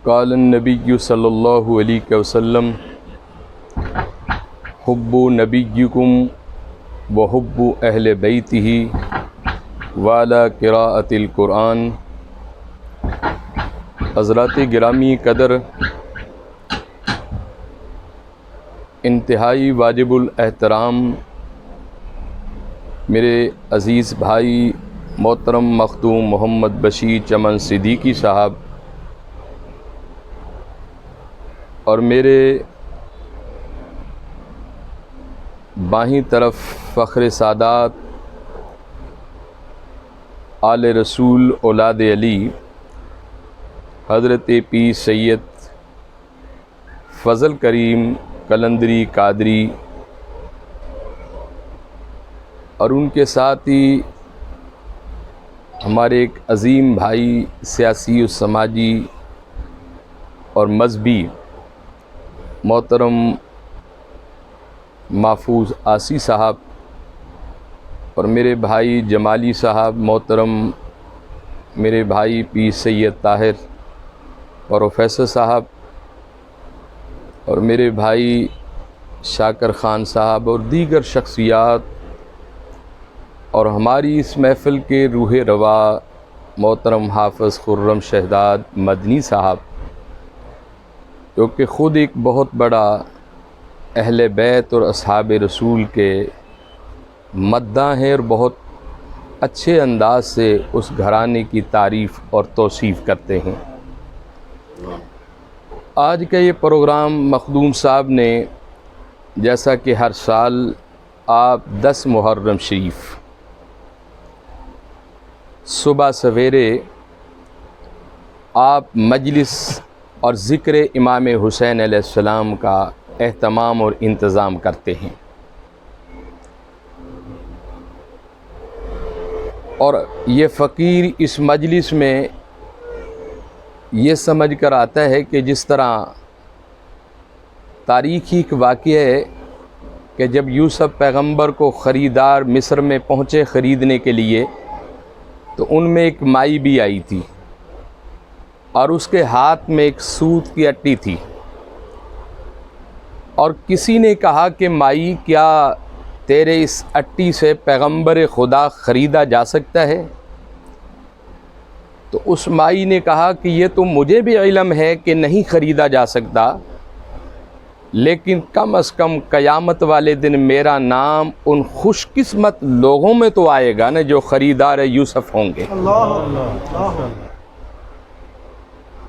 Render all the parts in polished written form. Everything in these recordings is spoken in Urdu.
قال النبی صلی اللہ علیہ وسلم حب نبیکم وحب اہل بیتہ وعلی قراءۃ القرآن۔ حضرات گرامی قدر، انتہائی واجب الاحترام میرے عزیز بھائی محترم مخدوم محمد بشیر چمن صدیقی صاحب اور میرے بائیں طرف فخر سادات آل رسول اولاد علی حضرت پیر سید فضل کریم قلندری قادری اور ان کے ساتھ ہی ہمارے ایک عظیم بھائی سیاسی و سماجی اور مذہبی محترم محفوظ آسی صاحب اور میرے بھائی جمالی صاحب محترم، میرے بھائی پیر سید طاہر پروفیسر صاحب اور میرے بھائی شاکر خان صاحب اور دیگر شخصیات اور ہماری اس محفل کے روح روا محترم حافظ خرم شہزاد مدنی صاحب، جو کہ خود ایک بہت بڑا اہل بیت اور اصحاب رسول کے مداح ہیں اور بہت اچھے انداز سے اس گھرانے کی تعریف اور توصیف کرتے ہیں۔ آج کا یہ پروگرام مخدوم صاحب نے، جیسا کہ ہر سال آپ 10 محرم شریف صبح سویرے آپ مجلس اور ذکر امام حسین علیہ السلام کا اہتمام اور انتظام کرتے ہیں، اور یہ فقیر اس مجلس میں یہ سمجھ کر آتا ہے کہ جس طرح تاریخی ایک واقعہ ہے کہ جب یوسف پیغمبر کو خریدار مصر میں پہنچے خریدنے کے لیے، تو ان میں ایک مائی بھی آئی تھی اور اس کے ہاتھ میں ایک سوت کی اٹی تھی، اور کسی نے کہا کہ مائی، کیا تیرے اس اٹی سے پیغمبر خدا خریدا جا سکتا ہے؟ تو اس مائی نے کہا کہ یہ تو مجھے بھی علم ہے کہ نہیں خریدا جا سکتا، لیکن کم از کم قیامت والے دن میرا نام ان خوش قسمت لوگوں میں تو آئے گا نا جو خریدار یوسف ہوں گے۔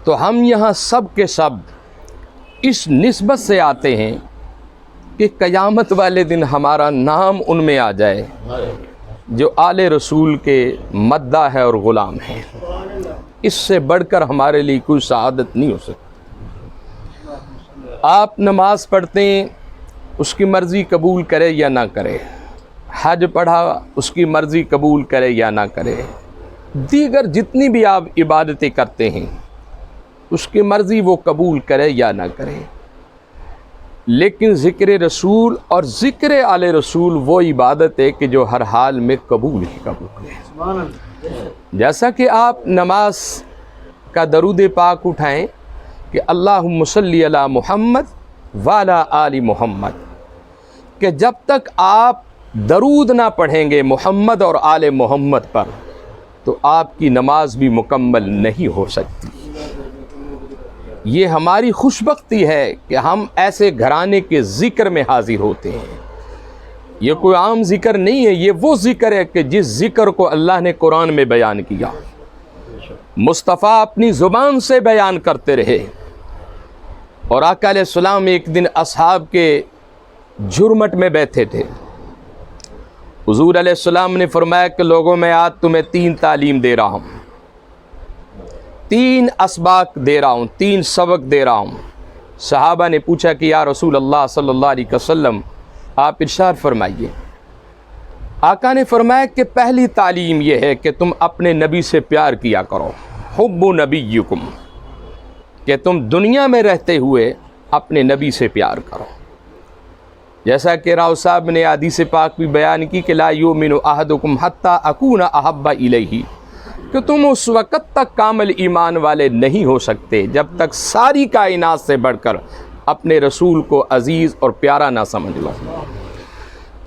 تو ہم یہاں سب کے سب اس نسبت سے آتے ہیں کہ قیامت والے دن ہمارا نام ان میں آ جائے جو آل رسول کے مداح ہے اور غلام ہیں۔ اس سے بڑھ کر ہمارے لیے کوئی سعادت نہیں ہو سکتی۔ آپ نماز پڑھتے ہیں، اس کی مرضی قبول کرے یا نہ کرے، حج پڑھا، اس کی مرضی قبول کرے یا نہ کرے، دیگر جتنی بھی آپ عبادتیں کرتے ہیں اس کی مرضی وہ قبول کرے یا نہ کرے، لیکن ذکر رسول اور ذکر آل رسول وہ عبادت ہے کہ جو ہر حال میں قبول ہی قبول ہے۔ جیسا کہ آپ نماز کا درود پاک اٹھائیں کہ اللہم صلی علی محمد وعلی آل محمد، کہ جب تک آپ درود نہ پڑھیں گے محمد اور آل محمد پر تو آپ کی نماز بھی مکمل نہیں ہو سکتی۔ یہ ہماری خوش بختی ہے کہ ہم ایسے گھرانے کے ذکر میں حاضر ہوتے ہیں۔ یہ کوئی عام ذکر نہیں ہے، یہ وہ ذکر ہے کہ جس ذکر کو اللہ نے قرآن میں بیان کیا، مصطفیٰ اپنی زبان سے بیان کرتے رہے، اور آقا علیہ السلام ایک دن اصحاب کے جھرمٹ میں بیٹھے تھے۔ حضور علیہ السلام نے فرمایا کہ لوگوں، میں آج تمہیں 3 تعلیم دے رہا ہوں، 3 اسباق دے رہا ہوں، 3 سبق دے رہا ہوں۔ صحابہ نے پوچھا کہ یا رسول اللہ صلی اللہ علیہ وسلم آپ ارشاد فرمائیے۔ آقا نے فرمایا کہ پہلی تعلیم یہ ہے کہ تم اپنے نبی سے پیار کیا کرو، حب نبیکم، کہ تم دنیا میں رہتے ہوئے اپنے نبی سے پیار کرو۔ جیسا کہ راؤ صاحب نے حدیث پاک بھی بیان کی کہ لا یؤمن احدکم حتی اکون احب الیہ کہ تم اس وقت تک کامل ایمان والے نہیں ہو سکتے جب تک ساری کائنات سے بڑھ کر اپنے رسول کو عزیز اور پیارا نہ سمجھ لو۔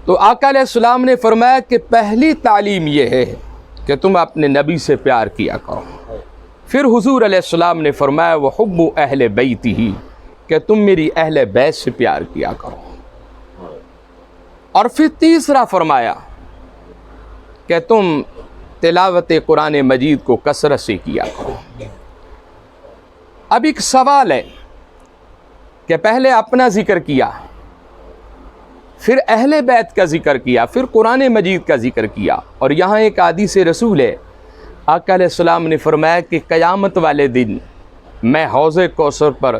تو آقا علیہ السلام نے فرمایا کہ پہلی تعلیم یہ ہے کہ تم اپنے نبی سے پیار کیا کرو۔ پھر حضور علیہ السلام نے فرمایا وحب اہل بیتی ہی، کہ تم میری اہل بیت سے پیار کیا کرو۔ اور پھر تیسرا فرمایا کہ تم تلاوت قرآن مجید کو کثرت سے کیا کرو۔ اب ایک سوال ہے کہ پہلے اپنا ذکر کیا، پھر اہل بیت کا ذکر کیا، پھر قرآن مجید کا ذکر کیا، اور یہاں ایک حدیث رسول ہے، آقا علیہ السلام نے فرمایا کہ قیامت والے دن میں حوض کوثر پر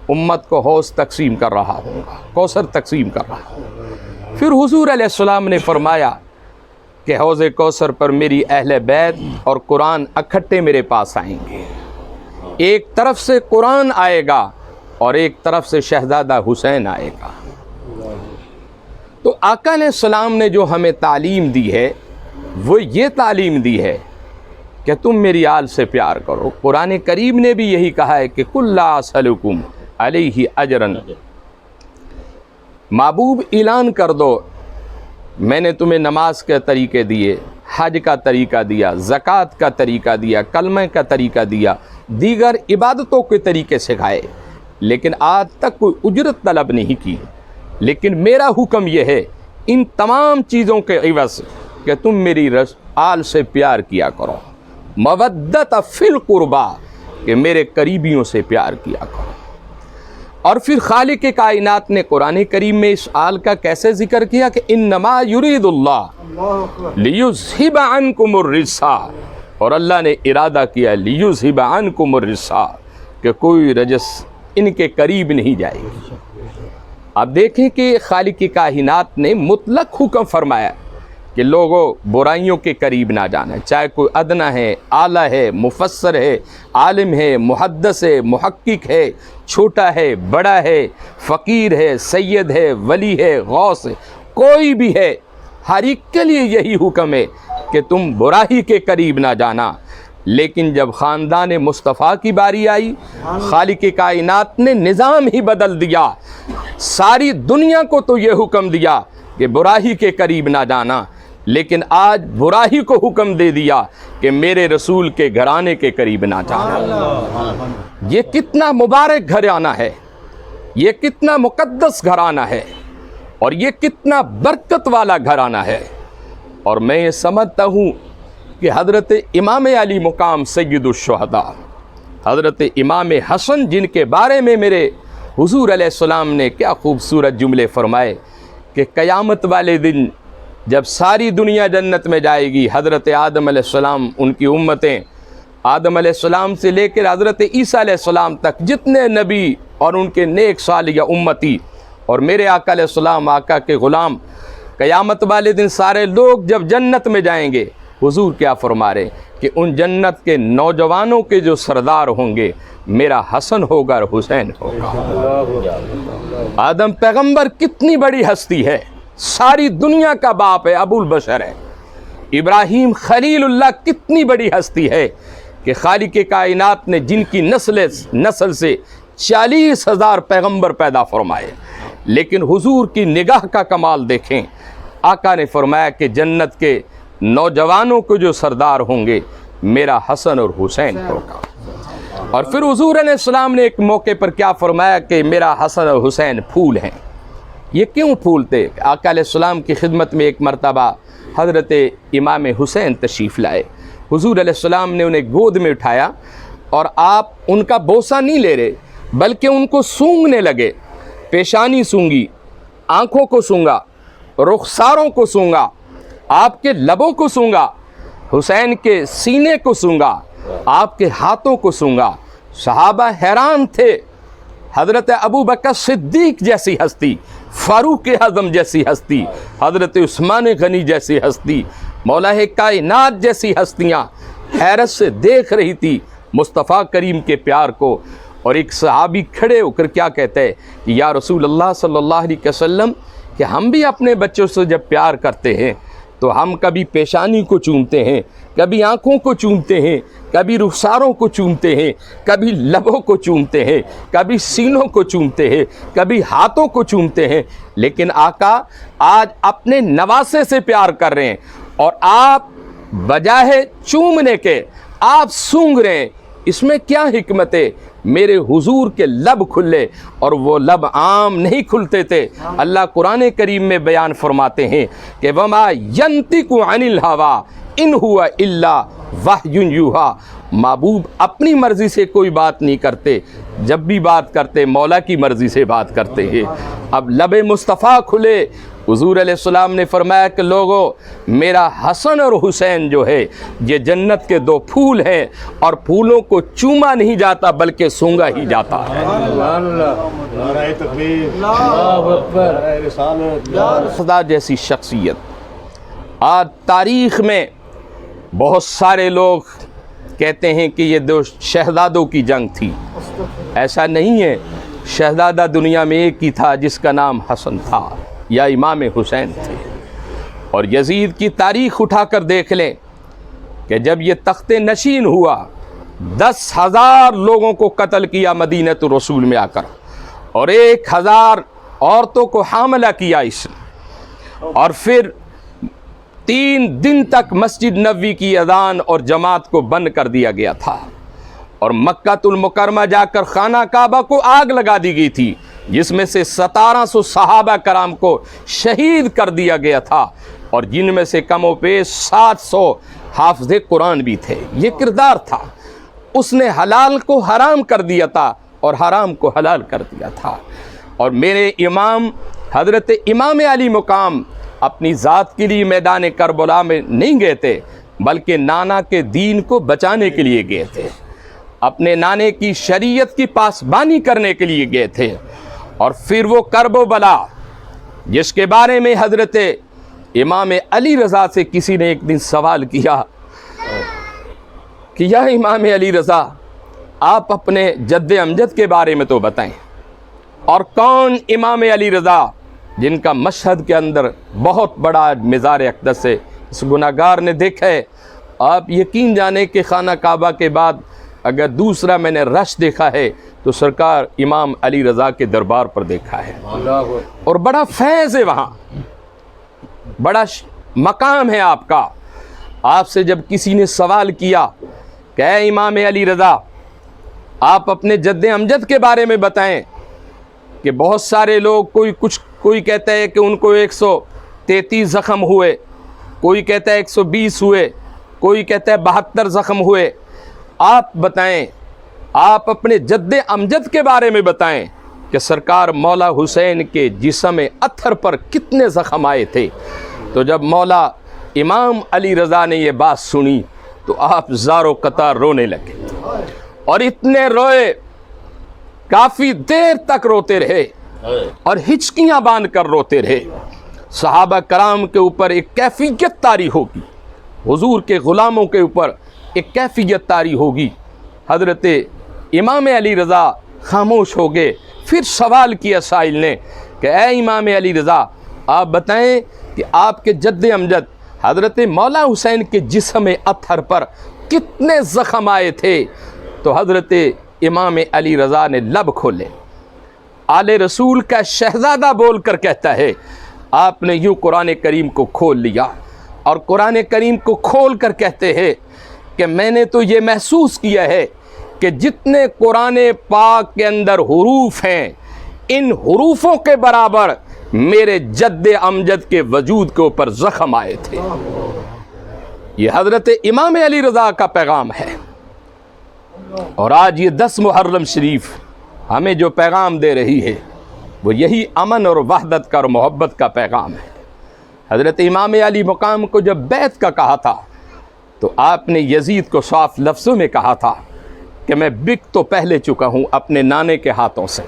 امت کو حوض تقسیم کر رہا ہوں، کوثر تقسیم کر رہا ہوں۔ پھر حضور علیہ السلام نے فرمایا کہ حوض کوثر پر میری اہل بیت اور قرآن اکٹھے میرے پاس آئیں گے، ایک طرف سے قرآن آئے گا اور ایک طرف سے شہزادہ حسین آئے گا۔ تو آقا علیہ السلام نے جو ہمیں تعلیم دی ہے وہ یہ تعلیم دی ہے کہ تم میری آل سے پیار کرو۔ قرآن کریم نے بھی یہی کہا ہے کہ قُلْ لَا أَسْأَلُكُمْ عَلَيْهِ أَجْرًا، محبوب اعلان کر دو میں نے تمہیں نماز کے طریقے دیے، حج کا طریقہ دیا، زکوٰۃ کا طریقہ دیا، کلمہ کا طریقہ دیا، دیگر عبادتوں کے طریقے سکھائے، لیکن آج تک کوئی اجرت طلب نہیں کی۔ لیکن میرا حکم یہ ہے ان تمام چیزوں کے عوض کہ تم میری آل سے پیار کیا کرو، مودت فی القربا، کہ میرے قریبیوں سے پیار کیا کرو۔ اور پھر خالق کائنات نے قرآن کریم میں اس آل کا کیسے ذکر کیا کہ انما یرید اللہ لیذھب عنکم الرجس، اور اللہ نے ارادہ کیا لیذھب عنکم الرجس، کہ کوئی رجس ان کے قریب نہیں جائے گی۔ اب دیکھیں کہ خالق کائنات نے مطلق حکم فرمایا کہ لوگوں برائیوں کے قریب نہ جانا، چاہے کوئی ادنا ہے، اعلیٰ ہے، مفسر ہے، عالم ہے، محدث ہے، محقق ہے، چھوٹا ہے، بڑا ہے، فقیر ہے، سید ہے، ولی ہے، غوث ہے، کوئی بھی ہے، ہر ایک کے لیے یہی حکم ہے کہ تم برائی کے قریب نہ جانا۔ لیکن جب خاندان مصطفیٰ کی باری آئی، خالق کائنات نے نظام ہی بدل دیا، ساری دنیا کو تو یہ حکم دیا کہ برائی کے قریب نہ جانا، لیکن آج برائی کو حکم دے دیا کہ میرے رسول کے گھرانے کے قریب نہ جانا۔ یہ کتنا مبارک گھرانہ ہے، یہ کتنا مقدس گھرانہ ہے، اور یہ کتنا برکت والا گھرانہ ہے۔ اور میں یہ سمجھتا ہوں کہ حضرت امام علی مقام سید الشہداء، حضرت امام حسن، جن کے بارے میں میرے حضور علیہ السلام نے کیا خوبصورت جملے فرمائے کہ قیامت والے دن جب ساری دنیا جنت میں جائے گی، حضرت آدم علیہ السلام، ان کی امتیں، آدم علیہ السلام سے لے کر حضرت عیسیٰ علیہ السلام تک جتنے نبی اور ان کے نیک صالح امتی، اور میرے آقا علیہ السلام آقا کے غلام، قیامت والے دن سارے لوگ جب جنت میں جائیں گے، حضور کیا فرما رہے کہ ان جنت کے نوجوانوں کے جو سردار ہوں گے میرا حسن ہوگا اور حسین ہوگا۔ آدم پیغمبر کتنی بڑی ہستی ہے، ساری دنیا کا باپ ہے، ابو البشر ہے۔ ابراہیم خلیل اللہ کتنی بڑی ہستی ہے کہ خالق کائنات نے جن کی نسل سے 40,000 پیغمبر پیدا فرمائے، لیکن حضور کی نگاہ کا کمال دیکھیں، آقا نے فرمایا کہ جنت کے نوجوانوں کو جو سردار ہوں گے میرا حسن اور حسین ہوگا۔ اور پھر حضور علیہ السلام نے ایک موقع پر کیا فرمایا کہ میرا حسن اور حسین پھول ہیں۔ یہ کیوں پھول تھے؟ آقا علیہ السلام کی خدمت میں ایک مرتبہ حضرت امام حسین تشریف لائے، حضور علیہ السلام نے انہیں گود میں اٹھایا اور آپ ان کا بوسہ نہیں لے رہے بلکہ ان کو سونگھنے لگے، پیشانی سونگی، آنکھوں کو سونگا، رخساروں کو سونگا، آپ کے لبوں کو سونگا، حسین کے سینے کو سونگا، آپ کے ہاتھوں کو سونگا۔ صحابہ حیران تھے، حضرت ابو بکر صدیق جیسی ہستی، فاروق اعظم جیسی ہستی، حضرت عثمان غنی جیسی ہستی، مولا کائنات جیسی ہستیاں حیرت سے دیکھ رہی تھی مصطفیٰ کریم کے پیار کو۔ اور ایک صحابی کھڑے ہو کر کیا کہتے ہیں کہ یا رسول اللہ صلی اللہ علیہ وسلم کہ ہم بھی اپنے بچوں سے جب پیار کرتے ہیں تو ہم کبھی پیشانی کو چومتے ہیں، کبھی آنکھوں کو چومتے ہیں، کبھی رخساروں کو چومتے ہیں، کبھی لبوں کو چومتے ہیں، کبھی سینوں کو چومتے ہیں، کبھی ہاتھوں کو چومتے ہیں، لیکن آقا آج اپنے نواسے سے پیار کر رہے ہیں، اور آپ بجائے چومنے کے آپ سونگھ رہے ہیں۔ اس میں کیا حکمت ہے؟ میرے حضور کے لب کھلے، اور وہ لب عام نہیں کھلتے تھے۔ اللہ قرآن کریم میں بیان فرماتے ہیں کہ وَمَا يَنْطِقُ عَنِ الْهَوَىٰ إِنْ هُوَ إِلَّا وَحْيٌ يُوحَىٰ۔ محبوب اپنی مرضی سے کوئی بات نہیں کرتے، جب بھی بات کرتے مولا کی مرضی سے بات کرتے ہیں۔ اب لب مصطفیٰ کھلے، حضور علیہ السلام نے فرمایا کہ لوگو میرا حسن اور حسین جو ہے یہ جنت کے دو پھول ہیں، اور پھولوں کو چوما نہیں جاتا بلکہ سونگا ہی جاتا ہے۔ خدا جیسی شخصیت آج تاریخ میں بہت سارے لوگ کہتے ہیں کہ یہ دو شہزادوں کی جنگ تھی، ایسا نہیں ہے۔ شہزادہ دنیا میں ایک ہی تھا جس کا نام حسن تھا یا امام حسین تھے۔ اور یزید کی تاریخ اٹھا کر دیکھ لیں کہ جب یہ تخت نشین ہوا 10,000 لوگوں کو قتل کیا مدینۃ الرسول میں آ کر، اور 1,000 عورتوں کو حاملہ کیا اس نے، اور پھر 3 دن تک مسجد نبوی کی اذان اور جماعت کو بند کر دیا گیا تھا، اور مکہ المکرمہ جا کر خانہ کعبہ کو آگ لگا دی گئی تھی، جس میں سے 1700 صحابہ کرام کو شہید کر دیا گیا تھا، اور جن میں سے کم و بیش 700 حافظ قرآن بھی تھے۔ یہ کردار تھا، اس نے حلال کو حرام کر دیا تھا اور حرام کو حلال کر دیا تھا۔ اور میرے امام حضرت امام علی مقام اپنی ذات کے لیے میدان کربلا میں نہیں گئے تھے، بلکہ نانا کے دین کو بچانے کے لیے گئے تھے، اپنے نانے کی شریعت کی پاسبانی کرنے کے لیے گئے تھے۔ اور پھر وہ کرب و بلا جس کے بارے میں حضرت امام علی رضا سے کسی نے ایک دن سوال کیا کہ یا امام علی رضا آپ اپنے جد امجد کے بارے میں تو بتائیں، اور کون امام علی رضا جن کا مشہد کے اندر بہت بڑا مزار اقدس ہے، اس گناہگار نے دیکھا ہے۔ آپ یقین جانیں کہ خانہ کعبہ کے بعد اگر دوسرا میں نے رش دیکھا ہے تو سرکار امام علی رضا کے دربار پر دیکھا ہے، اور بڑا فیض ہے وہاں، بڑا مقام ہے آپ کا۔ آپ سے جب کسی نے سوال کیا کہ اے امام علی رضا آپ اپنے جد امجد کے بارے میں بتائیں، کہ بہت سارے لوگ کوئی کہتا ہے کہ ان کو 133 زخم ہوئے، کوئی کہتا ہے 120 ہوئے، کوئی کہتا ہے 72 زخم ہوئے، آپ بتائیں، آپ اپنے جد امجد کے بارے میں بتائیں کہ سرکار مولا حسین کے جسم اطہر پر کتنے زخم آئے تھے۔ تو جب مولا امام علی رضا نے یہ بات سنی تو آپ زار و قطار رونے لگے، اور اتنے روئے کافی دیر تک روتے رہے، اور ہچکیاں باندھ کر روتے رہے۔ صحابہ کرام کے اوپر ایک کیفیت طاری ہوگی، حضور کے غلاموں کے اوپر ایک کیفیت طاری ہوگی۔ حضرت امام علی رضا خاموش ہو گئے۔ پھر سوال کیا سائل نے کہ اے امام علی رضا آپ بتائیں کہ آپ کے جد امجد حضرت مولا حسین کے جسم اطہر پر کتنے زخم آئے تھے؟ تو حضرت امام علی رضا نے لب کھولے، آل رسول کا شہزادہ بول کر کہتا ہے، آپ نے یوں قرآن کریم کو کھول لیا، اور قرآن کریم کو کھول کر کہتے ہیں کہ میں نے تو یہ محسوس کیا ہے کہ جتنے قرآن پاک کے اندر حروف ہیں، ان حروفوں کے برابر میرے جد امجد کے وجود کے اوپر زخم آئے تھے۔ یہ حضرت امام علی رضا کا پیغام ہے، اور آج یہ 10 محرم شریف ہمیں جو پیغام دے رہی ہے وہ یہی امن اور وحدت کا اور محبت کا پیغام ہے۔ حضرت امام علی مقام کو جب بیعت کا کہا تھا تو آپ نے یزید کو صاف لفظوں میں کہا تھا کہ میں بک تو پہلے چکا ہوں اپنے نانے کے ہاتھوں سے،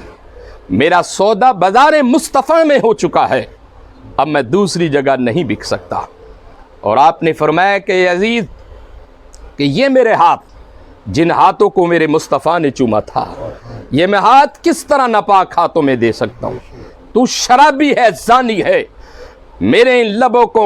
میرا سودا بازار مصطفیٰ میں ہو چکا ہے، اب میں دوسری جگہ نہیں بک سکتا۔ اور آپ نے فرمایا کہ یزید کہ یہ میرے ہاتھ جن ہاتھوں کو میرے مصطفیٰ نے چوما تھا، یہ میں ہاتھ کس طرح ناپاک ہاتھوں میں دے سکتا ہوں؟ تو شرابی ہے، زانی ہے، میرے ان لبوں کو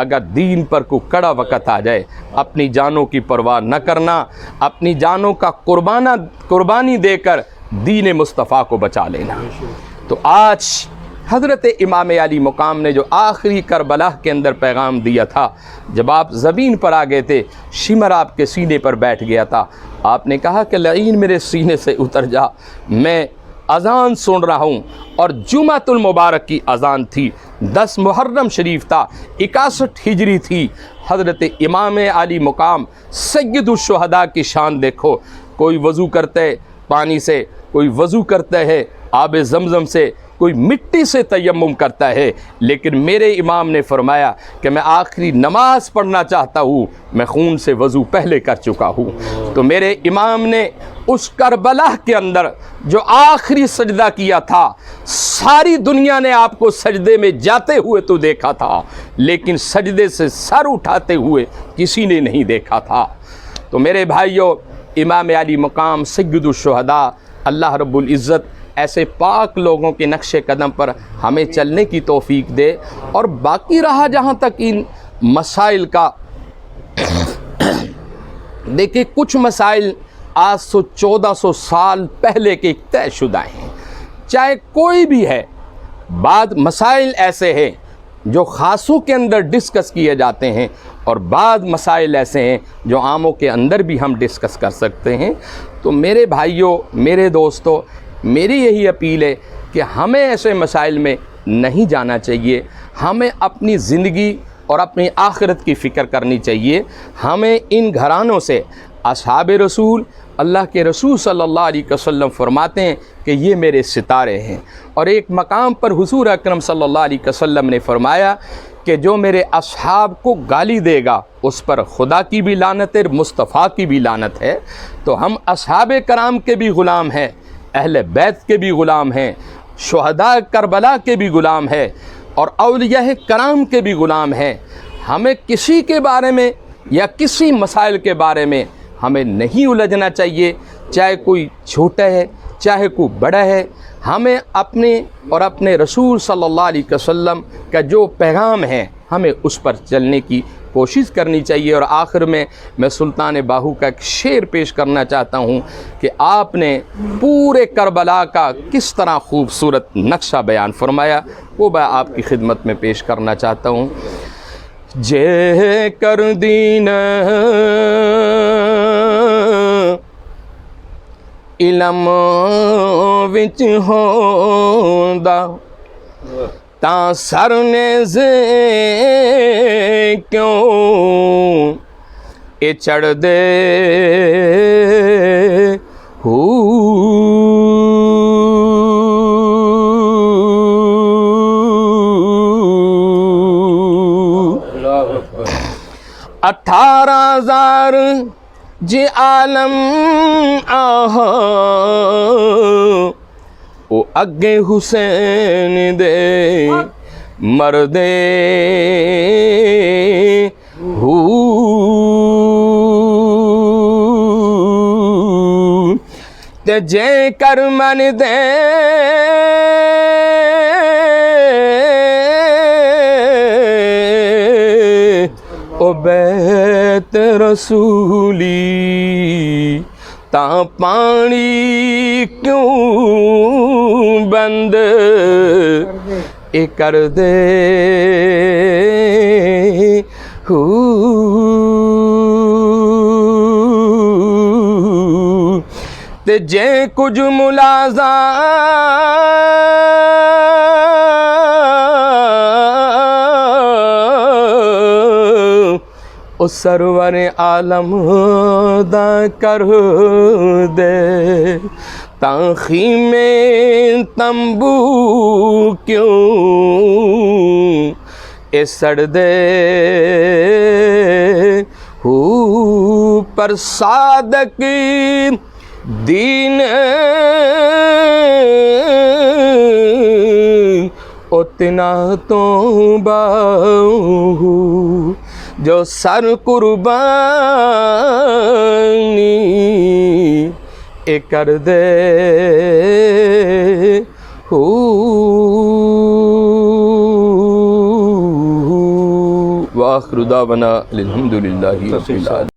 اگر دین پر کوئی کڑا وقت آ جائے اپنی جانوں کی پرواہ نہ کرنا، اپنی جانوں کا قربانی دے کر دین مصطفیٰ کو بچا لینا۔ تو آج حضرت امام علی مقام نے جو آخری کربلا کے اندر پیغام دیا تھا، جب آپ زمین پر آ گئے تھے، شمر آپ کے سینے پر بیٹھ گیا تھا، آپ نے کہا کہ لعین میرے سینے سے اتر جا، میں اذان سن رہا ہوں۔ اور جمعۃ المبارک کی اذان تھی، 10 محرم شریف تھا، 61 ہجری تھی۔ حضرت امام علی مقام سید الشہداء کی شان دیکھو، کوئی وضو کرتا ہے پانی سے، کوئی وضو کرتا ہے آب زمزم سے، کوئی مٹی سے تیمم کرتا ہے، لیکن میرے امام نے فرمایا کہ میں آخری نماز پڑھنا چاہتا ہوں، میں خون سے وضو پہلے کر چکا ہوں۔ تو میرے امام نے اس کربلا کے اندر جو آخری سجدہ کیا تھا، ساری دنیا نے آپ کو سجدے میں جاتے ہوئے تو دیکھا تھا، لیکن سجدے سے سر اٹھاتے ہوئے کسی نے نہیں دیکھا تھا۔ تو میرے بھائیوں، امام علی مقام سید الشہداء، اللہ رب العزت ایسے پاک لوگوں کے نقش قدم پر ہمیں چلنے کی توفیق دے۔ اور باقی رہا جہاں تک ان مسائل کا، دیکھیں کچھ مسائل آج سے 1400 سال پہلے کے طے شدہ ہیں، چاہے کوئی بھی ہے۔ بعض مسائل ایسے ہیں جو خاصوں کے اندر ڈسکس کیے جاتے ہیں، اور بعض مسائل ایسے ہیں جو عاموں کے اندر بھی ہم ڈسکس کر سکتے ہیں۔ تو میرے بھائیوں، میرے دوستوں، میری یہی اپیل ہے کہ ہمیں ایسے مسائل میں نہیں جانا چاہیے، ہمیں اپنی زندگی اور اپنی آخرت کی فکر کرنی چاہیے۔ ہمیں ان گھرانوں سے، اصحاب رسول، اللہ کے رسول صلی اللہ علیہ وسلم فرماتے ہیں کہ یہ میرے ستارے ہیں، اور ایک مقام پر حضور اکرم صلی اللہ علیہ وسلم نے فرمایا کہ جو میرے اصحاب کو گالی دے گا اس پر خدا کی بھی لعنت ہے، مصطفیٰ کی بھی لعنت ہے۔ تو ہم اصحاب کرام کے بھی غلام ہیں، اہل بیت کے بھی غلام ہیں، شہداء کربلا کے بھی غلام ہیں، اور اولیاء کرام کے بھی غلام ہیں۔ ہمیں کسی کے بارے میں یا کسی مسائل کے بارے میں ہمیں نہیں الجھنا چاہیے، چاہے کوئی چھوٹا ہے چاہے کوئی بڑا ہے۔ ہمیں اپنے اور اپنے رسول صلی اللہ علیہ وسلم کا جو پیغام ہے ہمیں اس پر چلنے کی کوشش کرنی چاہیے۔ اور آخر میں سلطان باہو کا ایک شعر پیش کرنا چاہتا ہوں کہ آپ نے پورے کربلا کا کس طرح خوبصورت نقشہ بیان فرمایا، وہ میں آپ کی خدمت میں پیش کرنا چاہتا ہوں۔ جے کر دین علم وچ ہوندا تاں سر نیزے کیوں اے چڑھ دے اٹھارہ ہزار جے عالم آہا او اگے حسین دے مردے تے جے کر من دے او بیت رسولی تاں پانی کیوں بند اے کر دے تے جے کچھ ملازہ او سرور عالم دا کر دے تاں خیمے تمبو کیوں اے سڑ دے پر صادق دین اتنا تو باہو جو سر قربانی اے کر دے واہ آخر دعوانا الحمدللہ رب العالمین.